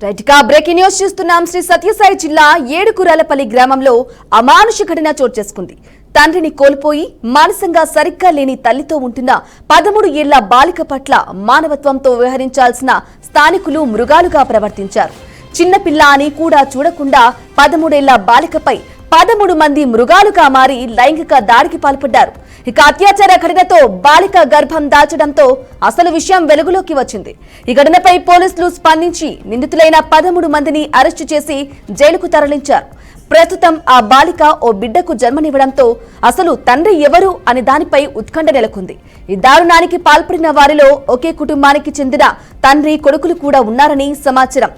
రైట్గా breaking news చూస్తున్నాం. శ్రీ సత్యసాయి జిల్లా ఏడుకురాలపల్లి గ్రామంలో అమానుష ఘటన చోటు చేసుకుంది. తండ్రిని కోల్పోయి మానసికంగా సరిగ్గా లేని తల్లితో ఉంటున్న 13 ఏళ్ల బాలిక పట్ల మానవత్వంతో వ్యవహరించాల్సిన స్థానికులు మృగాలుగా ప్రవర్తించారు. చిన్నపిల్ల అని కూడా చూడకుండా 13 ఏళ్ల బాలికపై 13 మంది మృగాలుగా మారి లైంగిక దాడికి పాల్పడ్డారు. ఇక అత్యాచార ఘటనతో బాలిక గర్భం దాల్చడంతో అసలు విషయం వెలుగులోకి వచ్చింది. ఈ ఘటనపై పోలీసులు స్పందించి నిందితులైన 13 మందిని అరెస్టు చేసి జైలుకు తరలించారు. ప్రస్తుతం ఆ బాలిక ఓ బిడ్డకు జన్మనివ్వడంతో అసలు తండ్రి ఎవరు అనే దానిపై ఉత్కంఠ నెలకొంది. ఈ దారుణానికి పాల్పడిన వారిలో ఒకే కుటుంబానికి చెందిన తండ్రి కొడుకులు కూడా ఉన్నారని సమాచారం.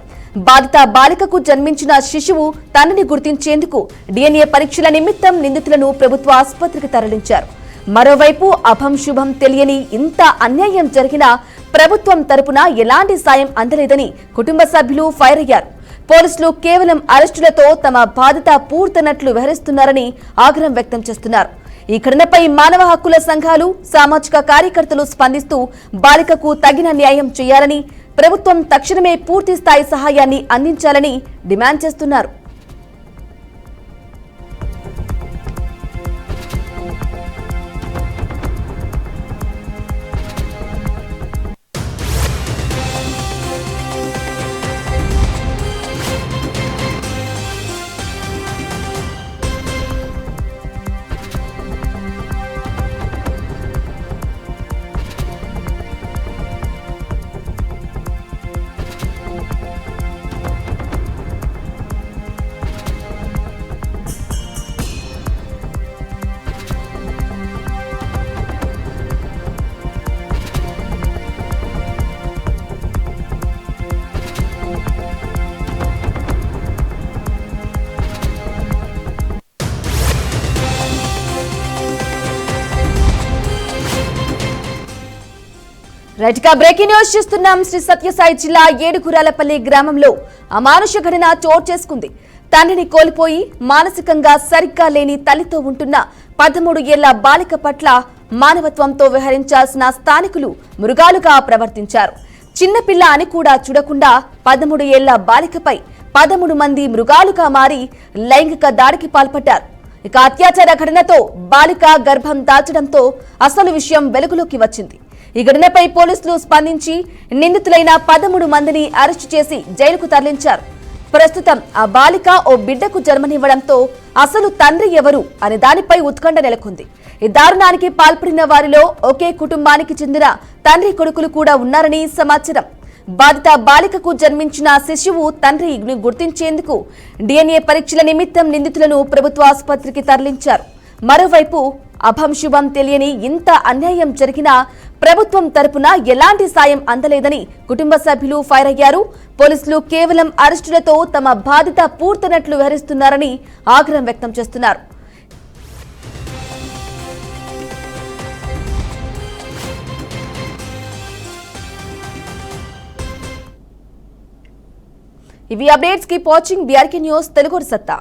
బాధిత బాలికకు జన్మించిన శిశువు తండ్రిని గుర్తించేందుకు DNA పరీక్షల నిమిత్తం నిందితులను ప్రభుత్వ ఆసుపత్రికి తరలించారు. మరోవైపు అభం శుభం తెలియని ఇంత అన్యాయం జరిగినా ప్రభుత్వం తరపున ఎలాంటి సాయం అందలేదని కుటుంబ సభ్యులు ఫైర్ అయ్యారు. పోలీసులు కేవలం అరెస్టులతో తమ బాధ్యత పూర్తయినట్లు వ్యవహరిస్తున్నారని ఆగ్రహం వ్యక్తం చేస్తున్నారు. ఈ ఘటనపై మానవ హక్కుల సంఘాలు, సామాజిక కార్యకర్తలు స్పందిస్తూ బాలికకు తగిన న్యాయం చేయాలని, ప్రభుత్వం తక్షణమే పూర్తి స్థాయి సహాయాన్ని అందించాలని డిమాండ్ చేస్తున్నారు. రైట్గా బ్రేకింగ్ న్యూస్ చూస్తున్నాం. శ్రీ సత్యసాయి జిల్లా ఏడుకురాలపల్లి గ్రామంలో అమానుష ఘటన చోటు చేసుకుంది. తండ్రిని కోల్పోయి మానసికంగా సరిగ్గా లేని తల్లితో ఉంటున్న 13 ఏళ్ల బాలిక పట్ల మానవత్వంతో వ్యవహరించాల్సిన స్థానికులు మృగాలుగా ప్రవర్తించారు. చిన్నపిల్ల అని కూడా చూడకుండా 13 ఏళ్ల బాలికపై 13 మంది మృగాలుగా మారి లైంగిక దాడికి పాల్పడ్డారు. ఇక అత్యాచార ఘటనతో బాలిక గర్భం దాల్చడంతో అసలు విషయం వెలుగులోకి వచ్చింది. ఈ ఘటనపై పోలీసులు స్పందించి నిందితులైన 13 మందిని అరెస్టు చేసి జైలుకు తరలించారు. ప్రస్తుతం ఆ బాలిక ఓ బిడ్డకు జన్మనివ్వడంతో అసలు తండ్రి ఎవరు అనే దానిపై ఉత్కంఠ నెలకొంది. ఈ దారుణానికి పాల్పడిన వారిలో ఒకే కుటుంబానికి చెందిన తండ్రి కొడుకులు కూడా ఉన్నారని సమాచారం. బాధిత బాలికకు జన్మించిన శిశువు తండ్రిని గుర్తించేందుకు DNA పరీక్షల నిమిత్తం నిందితులను ప్రభుత్వ ఆసుపత్రికి తరలించారు. మరోవైపు అభం శుభం తెలియని ఇంత అన్యాయం జరిగినా ప్రభుత్వం తరపున ఎలాంటి సాయం అందలేదని కుటుంబ సభ్యులు ఫైర్ అయ్యారు. పోలీసులు కేవలం అరెస్టులతో తమ బాధ్యత పూర్తయినట్లు వ్యవహరిస్తున్నారని ఆగ్రహం వ్యక్తం చేస్తున్నారు. ఇవి updates. Keep watching BRK news Telugu సత్తా.